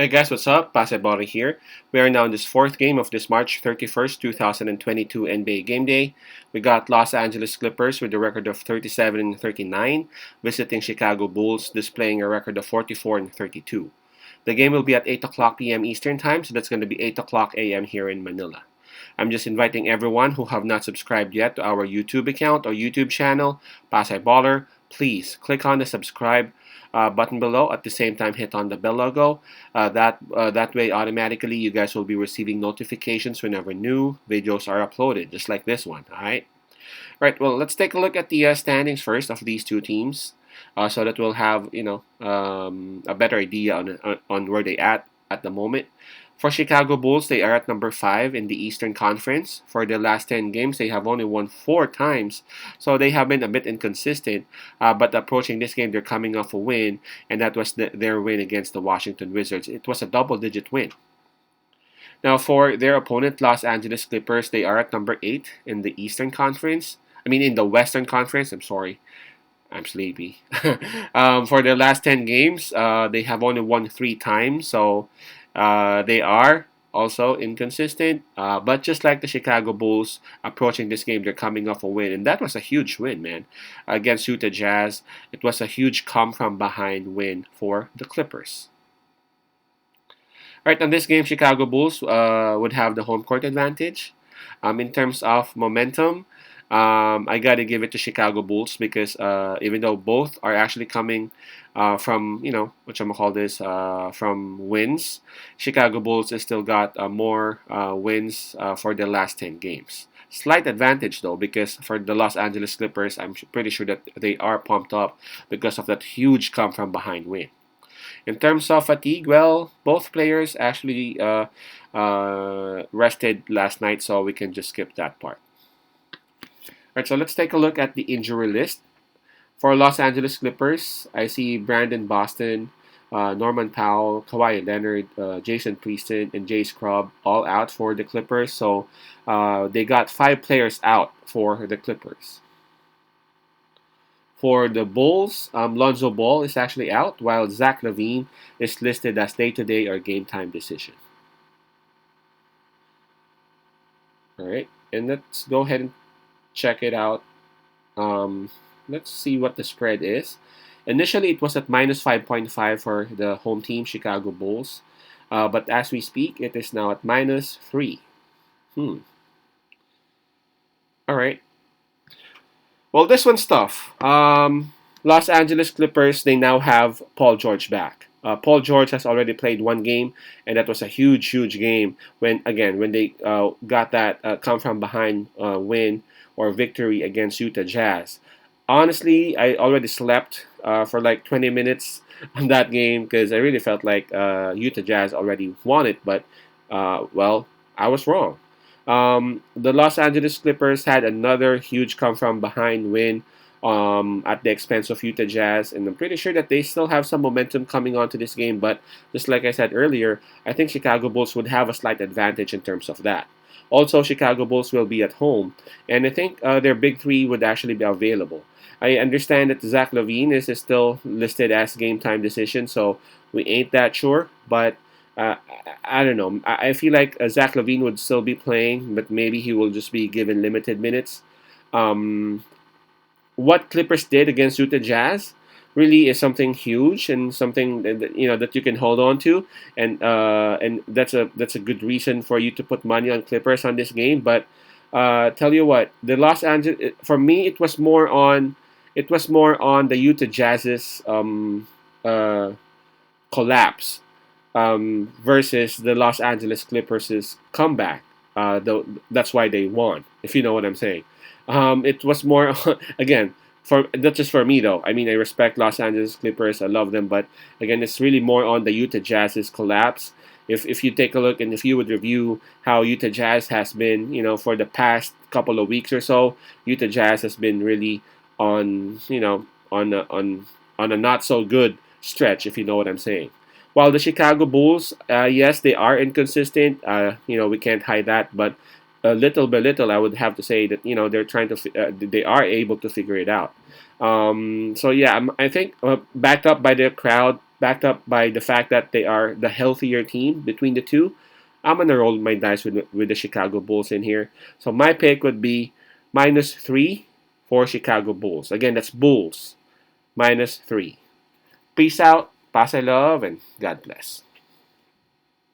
Hey guys, what's up? Pasebari here. We are now in this fourth game of this March 31st, 2022 NBA Game Day. We got Los Angeles Clippers with a record of 37 and 39, visiting Chicago Bulls, displaying a record of 44 and 32. The game will be at 8 o'clock p.m. Eastern Time, so that's going to be 8 o'clock a.m. here in Manila. I'm just inviting everyone who have not subscribed yet to our YouTube account or YouTube channel, Pasay Baller. Please click on the subscribe button below. At the same time, hit on the bell logo. That way, automatically, you guys will be receiving notifications whenever new videos are uploaded, just like this one. All right. All right. Well, let's take a look at the standings first of these two teams, so that we'll have a better idea on where they at the moment. For Chicago Bulls, they are at number 5 in the Eastern Conference. For the last 10 games, they have only won 4 times, so they have been a bit inconsistent. But approaching this game, they're coming off a win, and that was their win against the Washington Wizards. It was a double-digit win. Now, for their opponent, Los Angeles Clippers, they are at number 8 in the Eastern Conference. I mean, in the Western Conference, I'm sorry. I'm sleepy. For their last 10 games, they have only won 3 times, so they are also inconsistent. But just like the Chicago Bulls, approaching this game, they're coming off a win, and that was a huge win, man, against Utah Jazz. It was a huge come from behind win for the Clippers. All right, on this game, Chicago Bulls would have the home court advantage. In terms of momentum, I got to give it to Chicago Bulls because even though both are actually coming from, what I'm call this, from wins, Chicago Bulls has still got more wins for the last 10 games. Slight advantage though, because for the Los Angeles Clippers, I'm pretty sure that they are pumped up because of that huge come from behind win. In terms of fatigue, well, both players actually rested last night, so we can just skip that part. All right, so let's take a look at the injury list. For Los Angeles Clippers, I see Brandon Boston, Norman Powell, Kawhi Leonard, Jason Prieston, and Jay Scrubb all out for the Clippers. So they got 5 players out for the Clippers. For the Bulls, Lonzo Ball is actually out, while Zach LaVine is listed as day-to-day or game-time decision. All right, and let's go ahead and check it out. Um, let's see what the spread is. Initially, it was at minus 5.5 for the home team, Chicago Bulls. But as we speak, it is now at minus 3. All right. Well, this one's tough. Los Angeles Clippers, they now have Paul George back. Paul George has already played one game, and that was a huge, huge game when they got that come from behind win or victory against Utah Jazz. Honestly, I already slept for like 20 minutes on that game because I really felt like Utah Jazz already won it, but well, I was wrong. The Los Angeles Clippers had another huge come from behind win at the expense of Utah Jazz, and I'm pretty sure that they still have some momentum coming onto this game. But just like I said earlier, I think Chicago Bulls would have a slight advantage in terms of that. Also, Chicago Bulls will be at home, and I think their big three would actually be available. I understand that Zach LaVine is still listed as game time decision, so we ain't that sure, but I don't know. I feel like Zach LaVine would still be playing, but maybe he will just be given limited minutes. Um, what Clippers did against Utah Jazz really is something huge and something that you can hold on to, and that's a good reason for you to put money on Clippers on this game. But tell you what, the Los Angeles for me it was more on the Utah Jazz's collapse versus the Los Angeles Clippers' comeback. That's why they won, if you know what I'm saying. It was more, again, for not just for me though. I mean, I respect Los Angeles Clippers. I love them, but again, it's really more on the Utah Jazz's collapse. If you take a look and if you would review how Utah Jazz has been, for the past couple of weeks or so, Utah Jazz has been really on, on a not so good stretch, if you know what I'm saying. While the Chicago Bulls, yes, they are inconsistent. We can't hide that, but little by little, I would have to say that they're trying to, they are able to figure it out. So yeah, I think backed up by the crowd, backed up by the fact that they are the healthier team between the two. I'm gonna roll my dice with the Chicago Bulls in here. So my pick would be -3 for Chicago Bulls. Again, that's Bulls -3. Peace out, pass I love, and God bless.